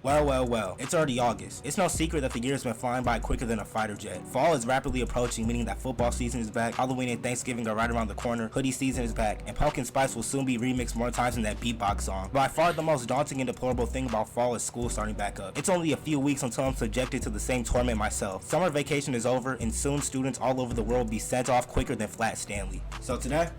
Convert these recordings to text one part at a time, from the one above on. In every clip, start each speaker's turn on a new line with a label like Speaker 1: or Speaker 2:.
Speaker 1: Well, it's already August. It's no secret that the year has been flying by quicker than a fighter jet. Fall is rapidly approaching, meaning that football season is back, Halloween and Thanksgiving are right around the corner, hoodie season is back, and Pumpkin Spice will soon be remixed more times than that beatbox song. By far the most daunting and deplorable thing about fall is school starting back up. It's only a few weeks until I'm subjected to the same torment myself. Summer vacation is over, and soon students all over the world will be sent off quicker than Flat Stanley. So today,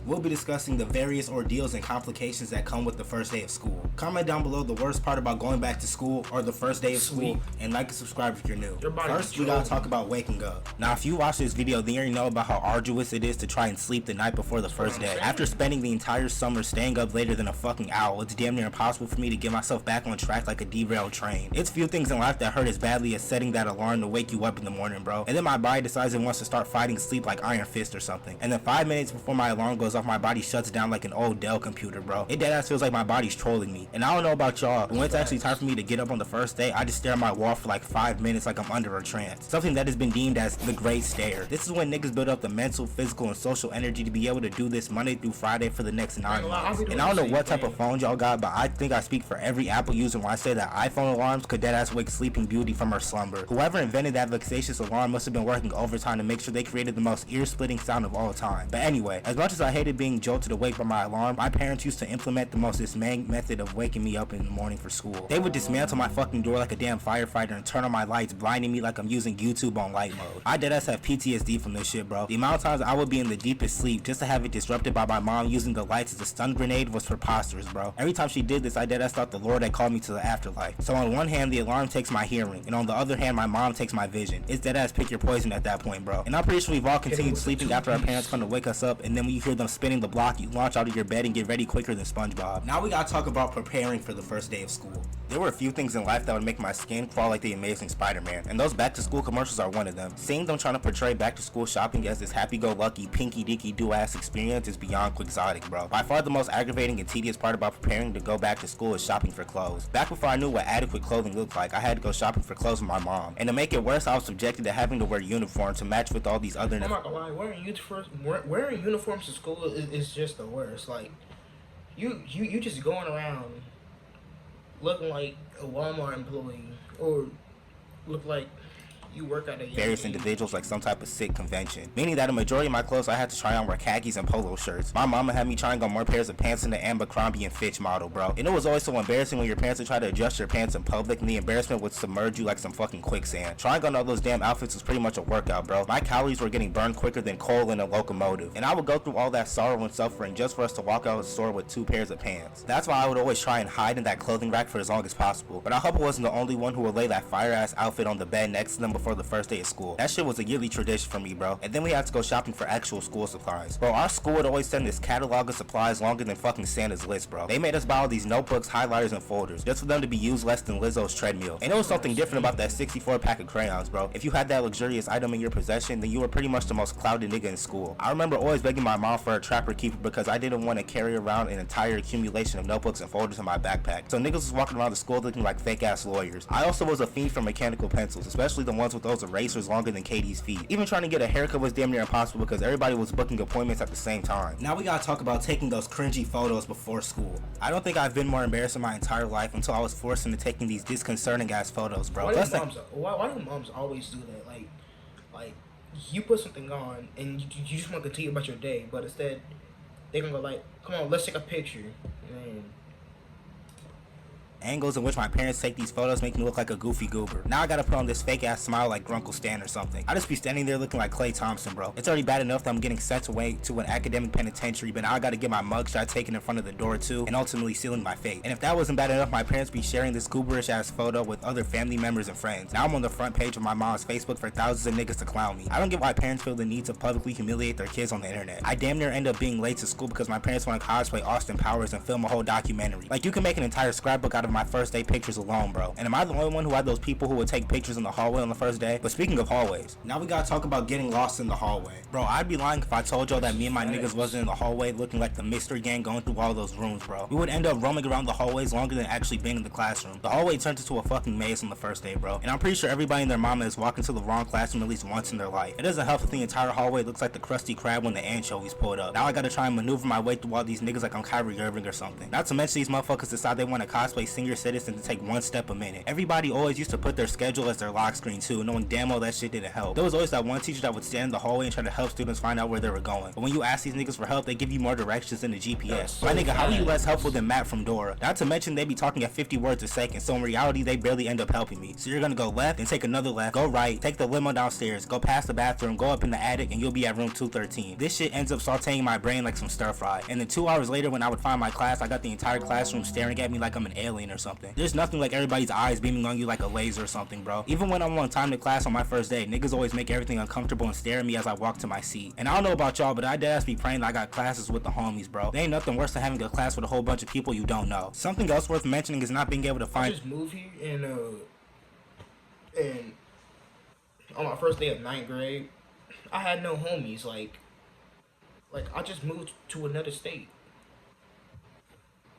Speaker 1: we'll be discussing the various ordeals and complications that come with the first day of school. Comment down below the worst part about going back to school or the first day of school, and like and subscribe if you're new. First, we gotta talk about waking up. Now, if you watch this video, then you already know about how arduous it is to try and sleep the night before the first day. After spending the entire summer staying up later than a fucking owl, it's damn near impossible for me to get myself back on track like a derailed train. It's few things in life that hurt as badly as setting that alarm to wake you up in the morning, bro. And then my body decides it wants to start fighting sleep like Iron Fist or something. And then 5 minutes before my alarm goes off, my body shuts down like an old Dell computer, bro. It deadass feels like my body's trolling me. And I don't know about y'all, but when it's actually time for me to get up on the first day, I just stare at my wall for like 5 minutes like I'm under a trance. Something that has been deemed as the great stare. This is when niggas build up the mental, physical, and social energy to be able to do this Monday through Friday for the next 9 months. And I don't know what type of phones y'all got, but I think I speak for every Apple user when I say that iPhone alarms could deadass wake Sleeping Beauty from her slumber. Whoever invented that vexatious alarm must have been working overtime to make sure they created the most ear-splitting sound of all time. But anyway, as much as I hated being jolted awake by my alarm, my parents used to implement the most dismaying method of waking me up in the morning for school. They would dismantle my fucking door like a damn firefighter and turn on my lights, blinding me like I'm using YouTube on light mode. I deadass have PTSD from this shit, bro. The amount of times I would be in the deepest sleep just to have it disrupted by my mom using the lights as a stun grenade was preposterous, bro. Every time she did this, I deadass thought the Lord had called me to the afterlife. So on one hand, the alarm takes my hearing, and on the other hand, my mom takes my vision. It's deadass pick your poison at that point, bro. And I'm pretty sure we've all continued sleeping after our parents come to wake us up, and then when you hear them spinning the block, you launch out of your bed and get ready quicker than SpongeBob. Now we gotta talk about preparing for the first day of school. There were a few things in life that would make my skin crawl like the Amazing Spider-Man, and those back to school commercials are one of them. Seeing them trying to portray back to school shopping as this happy-go-lucky, pinky-dinky-do-ass experience is beyond quixotic, bro. By far the most aggravating and tedious part about preparing to go back to school is shopping for clothes. Back before I knew what adequate clothing looked like, I had to go shopping for clothes with my mom. And to make it worse, I was subjected to having to wear uniforms to match with all these other...
Speaker 2: I'm not gonna lie, wearing uniforms to school is just the worst. Like, you just going around looking like a Walmart employee or look like you work at a
Speaker 1: various individuals like some type of sick convention, meaning that a majority of my clothes I had to try on were khakis and polo shirts. My mama had me trying on more pairs of pants than the Abercrombie and Fitch model, bro. And it was always so embarrassing when your parents would try to adjust your pants in public and the embarrassment would submerge you like some fucking quicksand. Trying on all those damn outfits was pretty much a workout, bro. My calories were getting burned quicker than coal in a locomotive, and I would go through all that sorrow and suffering just for us to walk out of the store with 2 pairs of pants. That's why I would always try and hide in that clothing rack for as long as possible. But I hope I wasn't the only one who would lay that fire ass outfit on the bed next to them before the first day of school. That shit was a yearly tradition for me, bro. And then we had to go shopping for actual school supplies. Bro, our school would always send this catalog of supplies longer than fucking Santa's list, bro. They made us buy all these notebooks, highlighters, and folders just for them to be used less than Lizzo's treadmill. And it was something different about that 64 pack of crayons, bro. If you had that luxurious item in your possession, then you were pretty much the most clouded nigga in school. I remember always begging my mom for a Trapper Keeper because I didn't want to carry around an entire accumulation of notebooks and folders in my backpack. So niggas was walking around the school looking like fake ass lawyers. I also was a fiend for mechanical pencils, especially the ones with those erasers longer than Katie's feet. Even trying to get a haircut was damn near impossible because everybody was booking appointments at the same time. Now we gotta talk about taking those cringy photos before school. I don't think I've been more embarrassed in my entire life until I was forced into taking these disconcerting ass photos, bro.
Speaker 2: Why do moms always do that? Like you put something on and you just want to continue about your day, but instead they're gonna go like, come on, let's take a picture. Man.
Speaker 1: Angles in which my parents take these photos make me look like a goofy goober. Now I gotta put on this fake ass smile like Grunkle Stan or something. I just be standing there looking like Klay Thompson, bro. It's already bad enough that I'm getting sent away to an academic penitentiary, but now I gotta get my mugshot taken in front of the door too, and ultimately sealing my fate. And if that wasn't bad enough, my parents be sharing this gooberish ass photo with other family members and friends. Now I'm on the front page of my mom's Facebook for thousands of niggas to clown me. I don't get why parents feel the need to publicly humiliate their kids on the internet. I damn near end up being late to school because my parents want to cosplay Austin Powers and film a whole documentary. Like, you can make an entire scrapbook out of my first day pictures alone, bro. And am I the only one who had those people who would take pictures in the hallway on the first day? But speaking of hallways, now we gotta talk about getting lost in the hallway. Bro, I'd be lying if I told y'all that me and my niggas wasn't in the hallway looking like the mystery gang going through all those rooms, bro. We would end up roaming around the hallways longer than actually being in the classroom. The hallway turned into a fucking maze on the first day, bro. And I'm pretty sure everybody and their mama is walking to the wrong classroom at least once in their life. It doesn't help if the entire hallway looks like the Krusty Krab when the anchovies pulled up. Now I gotta try and maneuver my way through all these niggas like I'm Kyrie Irving or something. Not to mention these motherfuckers decide they want to cosplay senior citizen to take one step a minute. Everybody always used to put their schedule as their lock screen too, knowing damn well that shit didn't help. There was always that one teacher that would stand in the hallway and try to help students find out where they were going. But when you ask these niggas for help, they give you more directions than the GPS.
Speaker 2: So
Speaker 1: My nigga, how are you less helpful than Matt from Dora? Not to mention they be talking at 50 words a second, so in reality they barely end up helping me. So you're gonna go left and take another left, go right, take the limo downstairs, go past the bathroom, go up in the attic, and you'll be at room 213. This shit ends up sauteing my brain like some stir fry. And then 2 hours later when I would find my class, I got the entire classroom staring at me like I'm an alien or something. There's nothing like everybody's eyes beaming on you like a laser or something, bro. Even when I'm on time to class on my first day, niggas always make everything uncomfortable and stare at me as I walk to my seat. And I don't know about y'all, but I deadass be praying that I got classes with the homies, bro. There ain't nothing worse than having a class with a whole bunch of people you don't know. Something else worth mentioning is not being able to
Speaker 2: I
Speaker 1: find.
Speaker 2: just moved here and on my first day of 9th grade, I had no homies. Like I just moved to another state,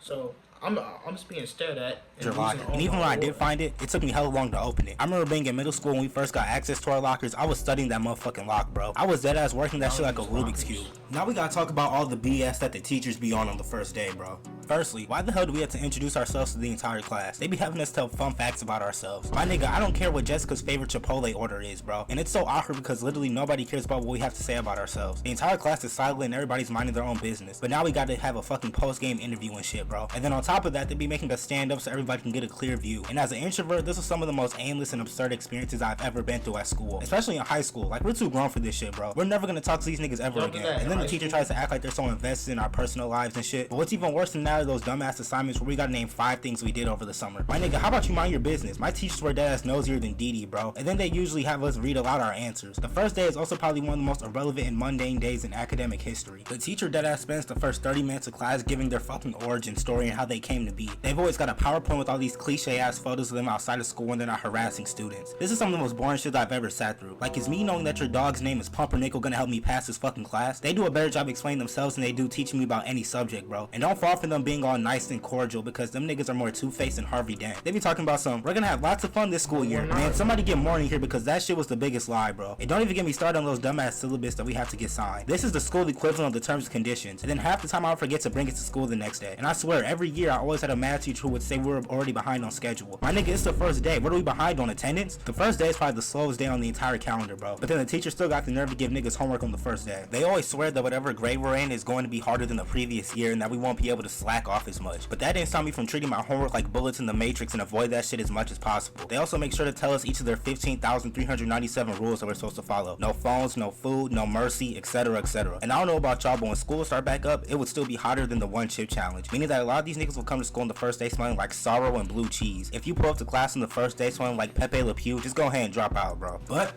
Speaker 2: so I'm just being stared at.
Speaker 1: Your locker. And even when I did find it, it took me hella long to open it. I remember being in middle school when we first got access to our lockers. I was studying that motherfucking lock, bro. I was dead ass working that shit like a Rubik's Cube. Now we gotta talk about all the BS that the teachers be on the first day, bro. Firstly, why the hell do we have to introduce ourselves to the entire class? They be having us tell fun facts about ourselves. My nigga, I don't care what Jessica's favorite Chipotle order is, bro. And it's so awkward because literally nobody cares about what we have to say about ourselves. The entire class is silent and everybody's minding their own business. But now we gotta have a fucking post-game interview and shit, bro. And then on top of that, they be making us stand up so everybody can get a clear view. And as an introvert, this is some of the most aimless and absurd experiences I've ever been through at school. Especially in high school. Like, we're too grown for this shit, bro. We're never gonna talk to these niggas ever again. And then the teacher tries to act like they're so invested in our personal lives and shit. But what's even worse than that are those dumbass assignments where we gotta name 5 things we did over the summer. My nigga, how about you mind your business? My teachers were dead ass nosier than Dee, bro. And then they usually have us read aloud our answers. The first day is also probably one of the most irrelevant and mundane days in academic history. The teacher dead ass spends the first 30 minutes of class giving their fucking origin story and how they came to be. They've always got a PowerPoint with all these cliche ass photos of them outside of school when they're not harassing students. This is some of the most boring shit I've ever sat through. Like, is me knowing that your dog's name is Pumpernickel gonna help me pass this fucking class? They do a better job explaining themselves than they do teaching me about any subject, bro. And don't fall for them being all nice and cordial because them niggas are more two-faced than Harvey Dent. They be talking about we're gonna have lots of fun this school year. Man, somebody get Morning here because that shit was the biggest lie, bro. And don't even get me started on those dumbass syllabus that we have to get signed. This is the school equivalent of the terms and conditions. And then half the time I would forget to bring it to school the next day. And I swear, every year I always had a math teacher who would say we were already behind on schedule. My nigga, it's the first day. What are we behind on, attendance? The first day is probably the slowest day on the entire calendar, bro. But then the teacher still got the nerve to give niggas homework on the first day. They always swear that whatever grade we're in is going to be harder than the previous year and that we won't be able to slack off as much. But that didn't stop me from treating my homework like bullets in the Matrix and avoid that shit as much as possible. They also make sure to tell us each of their 15,397 rules that we're supposed to follow. No phones, no food, no mercy, etc, etc. And I don't know about y'all, but when school start back up, it would still be hotter than the one chip challenge. Meaning that a lot of these niggas will come to school on the first day smelling like sorrow and blue cheese. If you pull up to class on the first day smelling like Pepe Le Pew, just go ahead and drop out, bro. But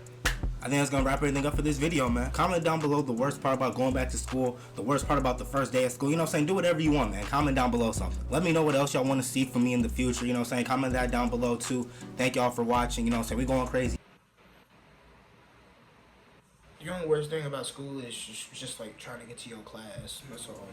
Speaker 1: I think that's gonna wrap everything up for this video, man. Comment down below the worst part about going back to school, the worst part about the first day of school. You know what I'm saying? Do whatever you want, man. Comment down below something. Let me know what else y'all want to see from me in the future. You know what I'm saying? Comment that down below too. Thank y'all for watching. You know what I'm saying? We going crazy.
Speaker 2: The only worst thing about school is just like trying to get to your class. That's all.